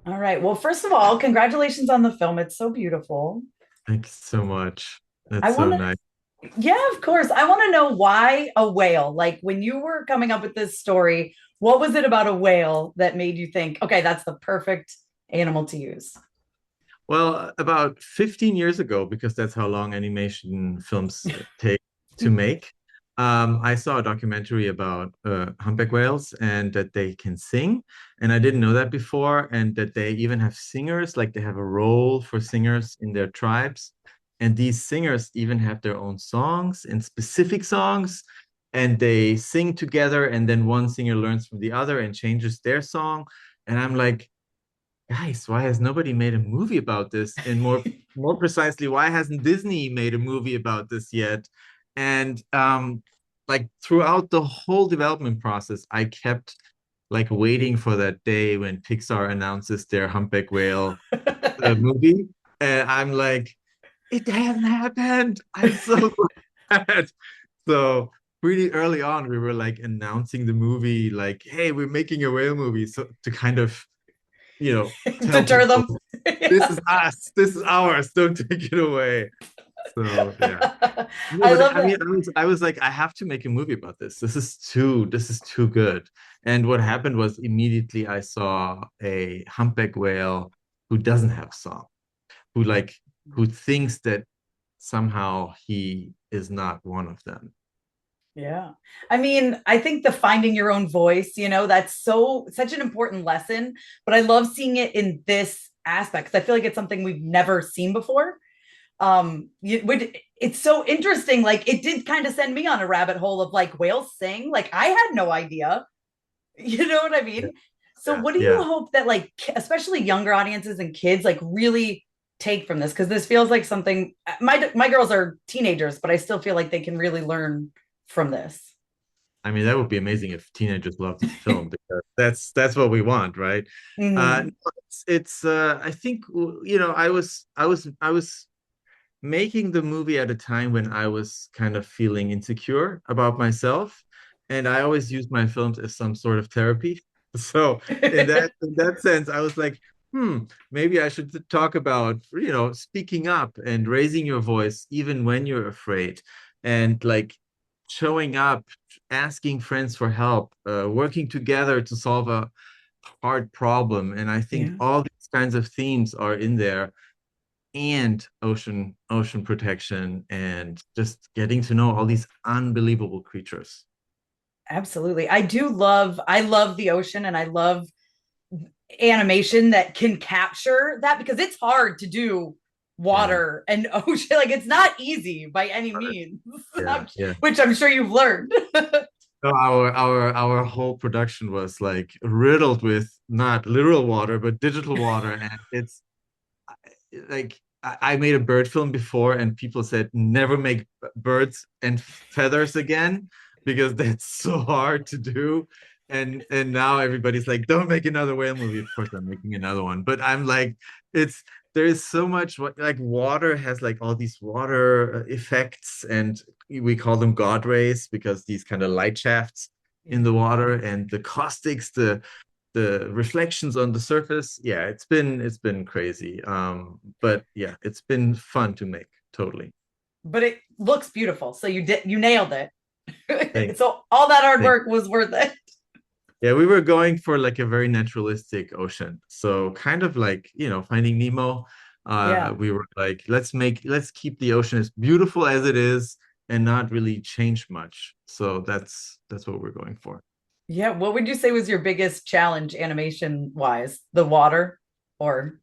All right. Well, first of all, congratulations on the film. It's so beautiful. Thank you so much. I That's so want nice. to, yeah, of course. I want to know why a whale. Like when you were coming up with this story, what was it about a whale that made you think, okay, that's the perfect animal to use? Well, about 15 years ago, because that's how long animation films take to make, I saw a documentary about humpback whales and that they can sing. And I didn't know that before, and that they even have singers, like they have a role for singers in their tribes. And these singers even have their own songs and specific songs, and they sing together, and then one singer learns from the other and changes their song. And I'm like, guys, why has nobody made a movie about this? And more precisely, why hasn't Disney made a movie about this yet? And like throughout the whole development process, I kept like waiting for that day when Pixar announces their humpback whale movie. And I'm like, it hasn't happened. I'm so glad. So pretty early on, we were like announcing the movie, like, hey, we're making a whale movie. So to kind of tell Deter people them. this is us, this is ours, don't take it away. So yeah. No, I but love I mean, that. I was like, I have to make a movie about this. This is too good. And what happened was immediately I saw a humpback whale who doesn't have song, who like who thinks that somehow he is not one of them. Yeah. I mean, I think the finding your own voice, that's such an important lesson, but I love seeing it in this aspect because I feel like it's something we've never seen before. It's so interesting. Like it did kind of send me on a rabbit hole of like whales sing. Like I had no idea. You know what I Yeah, mean? So yeah, what do you yeah. hope that like especially younger audiences and kids like really take from this? Because this feels like something my girls are teenagers, but I still feel like they can really learn from this. I mean, that would be amazing if teenagers love this film, because that's what we want, right? Mm-hmm. No, it's I think I was making the movie at a time when I was kind of feeling insecure about myself, and I always use my films as some sort of therapy. So in that sense, I was like, maybe I should talk about, speaking up and raising your voice even when you're afraid, and like showing up, asking friends for help, working together to solve a hard problem. And I think Yeah. all these kinds of themes are in there, and ocean protection, and just getting to know all these unbelievable creatures. Absolutely. I love the ocean and I love animation that can capture that because it's hard to do Yeah, water and ocean. Like it's not easy by any means, yeah, yeah. which I'm sure you've learned. So our whole production was like riddled with not literal water but digital water, and it's like I made a bird film before, and people said never make birds and feathers again because that's so hard to do. And now everybody's like, don't make another whale movie. Of course, I'm making another one, but I'm like, it's there is so much like water has like all these water effects, and we call them God rays because these kind of light shafts in the water, and the caustics, the reflections on the surface. Yeah, it's been crazy. But yeah, it's been fun to make. Totally. But it looks beautiful. So you nailed Thank, it. So all that hard thank. work was worth it. Yeah, we were going for like a very naturalistic ocean. So kind of like, Finding Nemo. Yeah. We were like, let's keep the ocean as beautiful as it is and not really change much. So that's what we're going for. Yeah. What would you say was your biggest challenge animation wise? The water or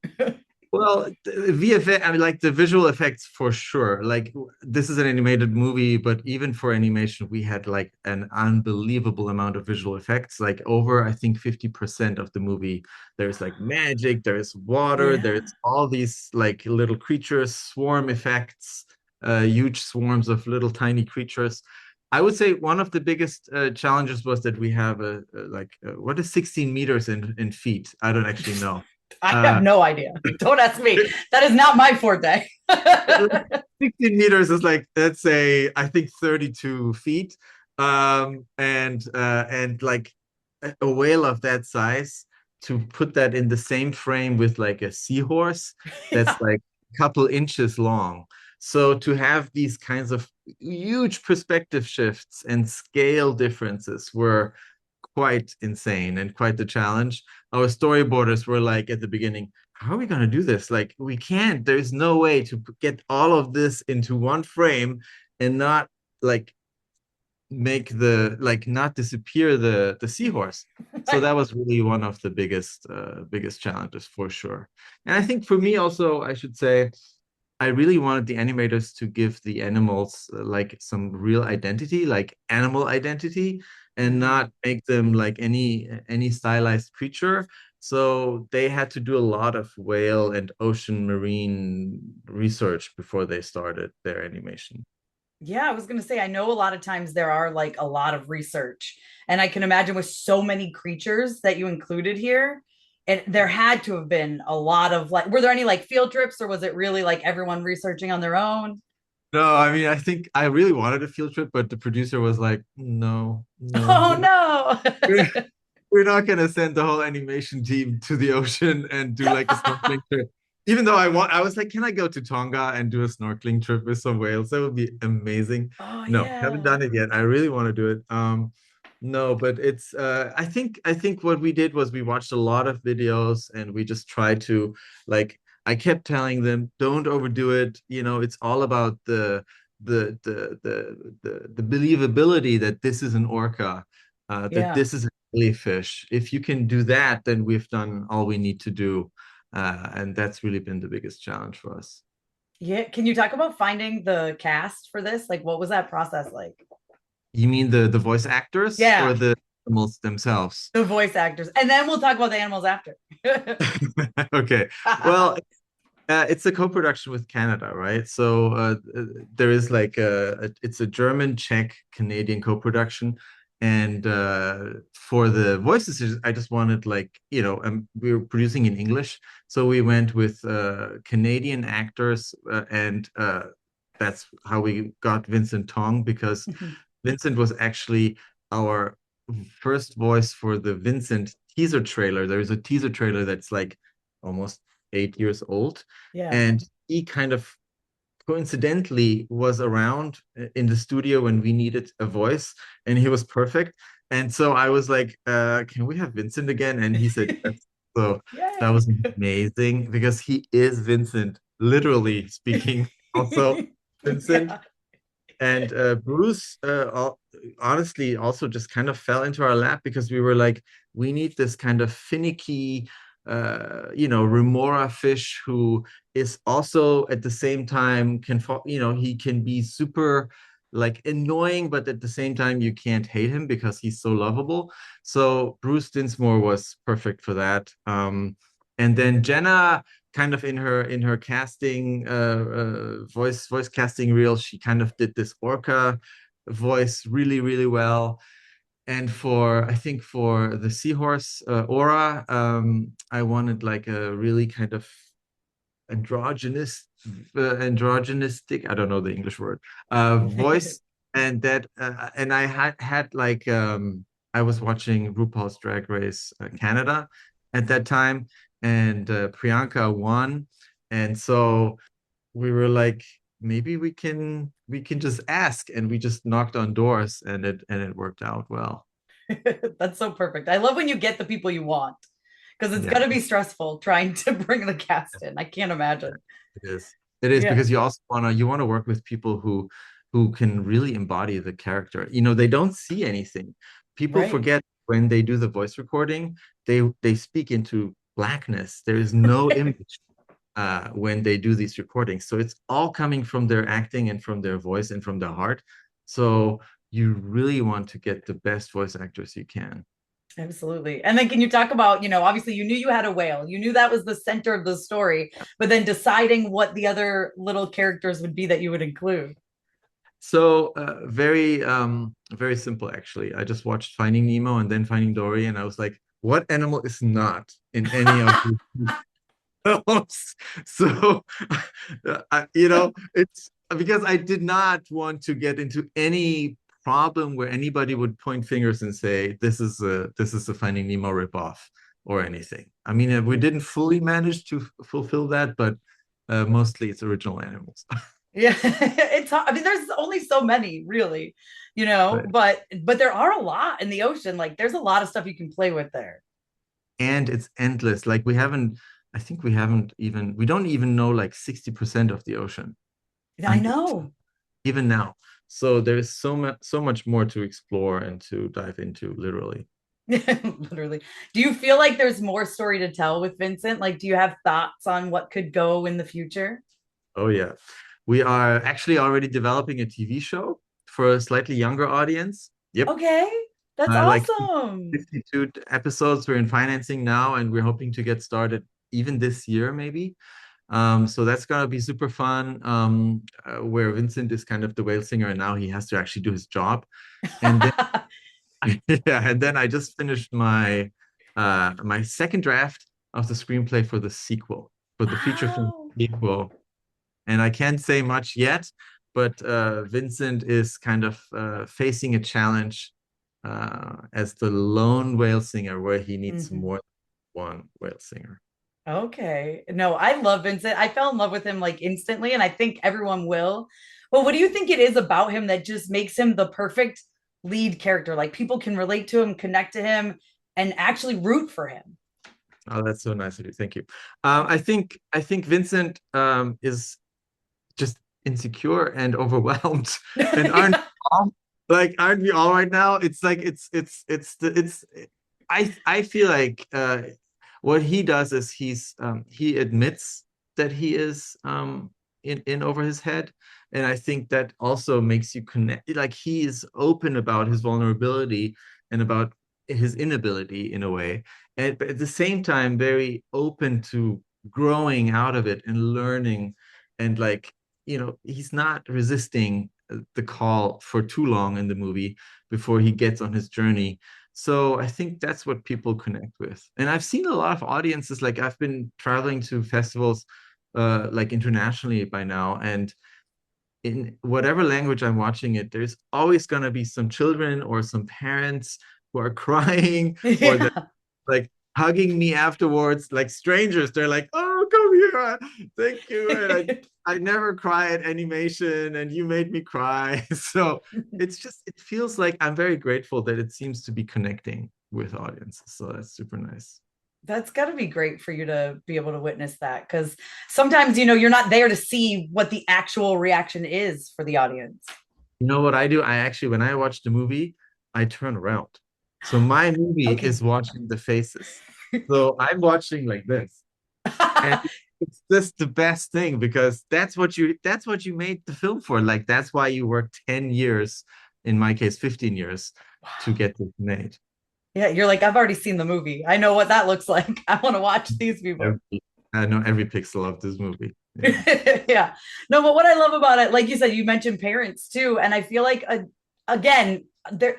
Well, VFX, I mean, like the visual effects for sure. Like this is an animated movie, but even for animation, we had like an unbelievable amount of visual effects. Like over, I think 50% of the movie, there's like magic, there's water, yeah. there's all these like little creatures, swarm effects, huge swarms of little tiny creatures. I would say one of the biggest challenges was that we have what is 16 meters in feet? I don't actually know. I have Uh, no idea. Don't ask me. That is not my forte. 16 meters is like, let's say, I think 32 feet. And like a whale of that size to put that in the same frame with like a seahorse that's Yeah. like a couple inches long. So to have these kinds of huge perspective shifts and scale differences were quite insane and quite the challenge. Our storyboarders were like at the beginning, how are we going to do this? Like, we can't, there's no way to get all of this into one frame and not like make the like not disappear the seahorse. So Right. that was really one of the biggest challenges for sure. And I think for me also, I should say, I really wanted the animators to give the animals like some real identity, like animal identity, and Mhm. not make them like any stylized creature. So they had to do a lot of whale and ocean marine research before they started their animation. Yeah, I was going to say, I know a lot of times there are like a lot of research, and I can imagine with so many creatures that you included here, and there had to have been a lot of like, were there any like field trips, or was it really like everyone researching on their own? No, I mean, I think I really wanted a field trip, but the producer was like, no, no, Oh we're, no. we're not gonna send the whole animation team to the ocean and do like a snorkeling trip. Even though I was like, can I go to Tonga and do a snorkeling trip with some whales? That would be amazing. Oh No, haven't yeah. done it yet. I really want to do it. No, but it's I think what we did was we watched a lot of videos and we just tried to like I kept telling them, don't overdo it. You know, it's all about the believability that this is an orca, that Yeah. this is a jellyfish. If you can do that, then we've done all we need to do. And that's really been the biggest challenge for us. Yeah. Can you talk about finding the cast for this? Like, what was that process like? You mean the voice actors or Yeah, the animals themselves? the voice actors. And then we'll talk about the animals after. Okay. Well, it's a co-production with Canada, right? So there is like it's a German, Czech, Canadian co-production, and for the voices, I just wanted like we were producing in English, so we went with Canadian actors, and that's how we got Vincent Tong because Vincent was actually our first voice for the Vincent teaser trailer. There is a teaser trailer that's like almost 8 years old. Yeah. And he kind of coincidentally was around in the studio when we needed a voice, and he was perfect. And so I was like, can we have Vincent again? And he said yes. So that Yay. was amazing because he is Vincent, literally speaking, also Vincent. Yeah. And Bruce, honestly, also just kind of fell into our lap because we were like, we need this kind of finicky, remora fish who is also at the same time he can be super like annoying, but at the same time you can't hate him because he's so lovable. So Bruce Dinsmore was perfect for that. And then Jenna kind of in her casting voice casting reel, she kind of did this orca voice really really well. And for I think for the seahorse aura, I wanted like a really kind of androgynous androgynistic, I don't know the English word, voice. And that and I had like I was watching RuPaul's Drag Race Canada at that time, and Priyanka won. And so we were like, maybe we can just ask, and we just knocked on doors, and it worked out well. That's so perfect. I love when you get the people you want because it's Yeah. got to be stressful trying to bring the cast in. I can't imagine. It is. It is Yeah. because you want to work with people who can really embody the character. They don't see anything. People Right. forget when they do the voice recording, they speak into blackness. There is no image when they do these recordings. So it's all coming from their acting and from their voice and from their heart. So you really want to get the best voice actors you can. Absolutely. And then can you talk about, obviously you knew you had a whale. You knew that was the center of the story, but then deciding what the other little characters would be that you would include. So very simple actually. I just watched Finding Nemo and then Finding Dory, and I was like, what animal is not in any of these films? So it's because I did not want to get into any problem where anybody would point fingers and say this is a Finding Nemo ripoff. or anything. I mean, we didn't fully manage to fulfill that, but mostly it's original animals. Yeah, it's hard. I mean, there's only so many, really, you know, But but there are a lot in the ocean. Like there's a lot of stuff you can play with there. and it's endless. Like I think we don't even know like 60% of the ocean I and know. even now. So there's so much more to explore and to dive into, literally. Literally. Do you feel like there's more story to tell with Vincent? Like, do you have thoughts on what could go in the future? Oh yeah. We are actually already developing a TV show for a slightly younger audience. Yep. Okay, that's Like awesome. 52 episodes. We're in financing now, and we're hoping to get started even this year, maybe. So that's gonna be super fun. Where Vincent is kind of the whale singer, and now he has to actually do his job. And then, yeah, and then I just finished my second draft of the screenplay for the sequel, for the feature film Wow. sequel. And I can't say much yet, but Vincent is kind of facing a challenge as the lone whale singer, where he needs Mhm. more than one whale singer. Okay. No, I love Vincent. I fell in love with him like instantly, and I think everyone will. But what do you think it is about him that just makes him the perfect lead character? Like people can relate to him, connect to him, and actually root for him. Oh, that's so nice of you. Thank you. I think Vincent is just insecure and overwhelmed, and aren't Yeah. all, aren't we all right now? It's like it's I feel like what he does is he admits that he is in over his head, and I think that also makes you connect. Like he is open about his vulnerability and about his inability in a way, and but at the same time very open to growing out of it and learning, and he's not resisting the call for too long in the movie before he gets on his journey. So I think that's what people connect with. And I've seen a lot of audiences, like I've been traveling to festivals like internationally by now, and in whatever language I'm watching it, there's always going to be some children or some parents who are crying, or they're Yeah. like hugging me afterwards, like strangers. They're like, "Oh, come here, thank you." And I never cry at animation, and you made me cry. So it feels like I'm very grateful that it seems to be connecting with audiences. So that's super nice. That's got to be great for you to be able to witness that because sometimes, you're not there to see what the actual reaction is for the audience. You know what I do? I actually, when I watch the movie, I turn around. So my movie Okay. is watching the faces. So I'm watching like this. And it's just the best thing, because that's what you made the film for. Like that's why you worked 10 years, in my case 15 years, to Wow. get this made. Yeah, you're like, I've already seen the movie. I know what that looks like. I want to watch these people. Every, I know every pixel of this movie. Yeah. Yeah. No, but what I love about it, like you said, you mentioned parents too. And I feel like, again,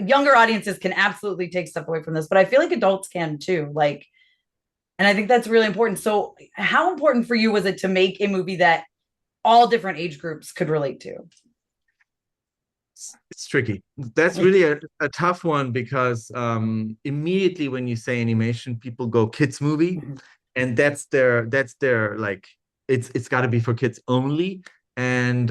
younger audiences can absolutely take stuff away from this, but I feel like adults can too. Like, and I think that's really important. So, how important for you was it to make a movie that all different age groups could relate to? It's tricky. That's really a tough one, because immediately when you say animation, people go kids movie, and that's their like, it's got to be for kids only. And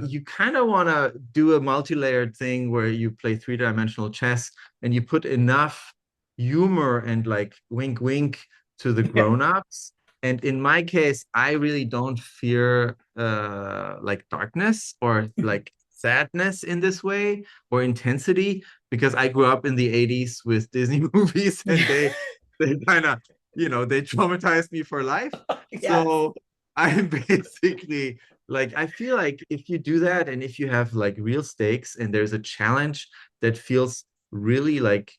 you kind of want to do a multi-layered thing where you play three-dimensional chess, and you put enough humor and like wink wink to the Yeah. grown-ups. And in my case, I really don't fear like darkness or like sadness in this way, or intensity, because I grew up in the 80s with Disney movies, and Yeah. they kind of, they traumatized me for life. Yes. So I'm basically like, I feel like if you do that, and if you have like real stakes, and there's a challenge that feels really like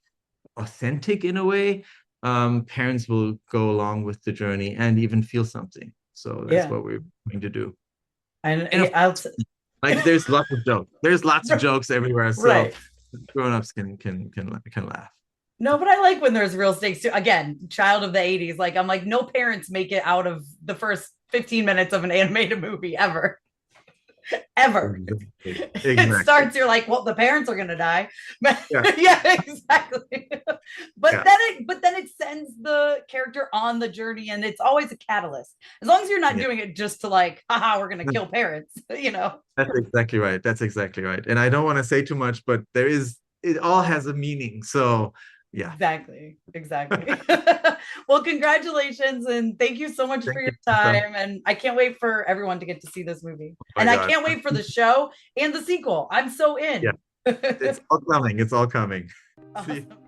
authentic in a way, parents will go along with the journey and even feel something. So that's Yeah. what we're going to do. And And of I'll, like, there's lots of jokes. There's lots of jokes everywhere, so right. grown-ups can laugh. No, but I like when there's real stakes too. Again, child of the 80s. Like, I'm like, no parents make it out of the first 15 minutes of an animated movie ever. ever. Exactly. It Exactly. starts, you're like, well, the parents are gonna die. Yeah. Yeah, exactly. Yeah. But then it sends the character on the journey, and it's always a catalyst. As long as you're not Yeah. doing it just to like, haha, we're gonna kill parents, you know. That's exactly right. That's exactly right. And I don't want to say too much, but it all has a meaning. So, yeah. Exactly. Exactly. Well, congratulations and thank you so much Thank for your you, Tessa. time. And I can't wait for everyone to get to see this movie. Oh my And I God. can't wait for the show and the sequel. I'm so Yeah. in. It's all coming. It's all coming. See you. Awesome.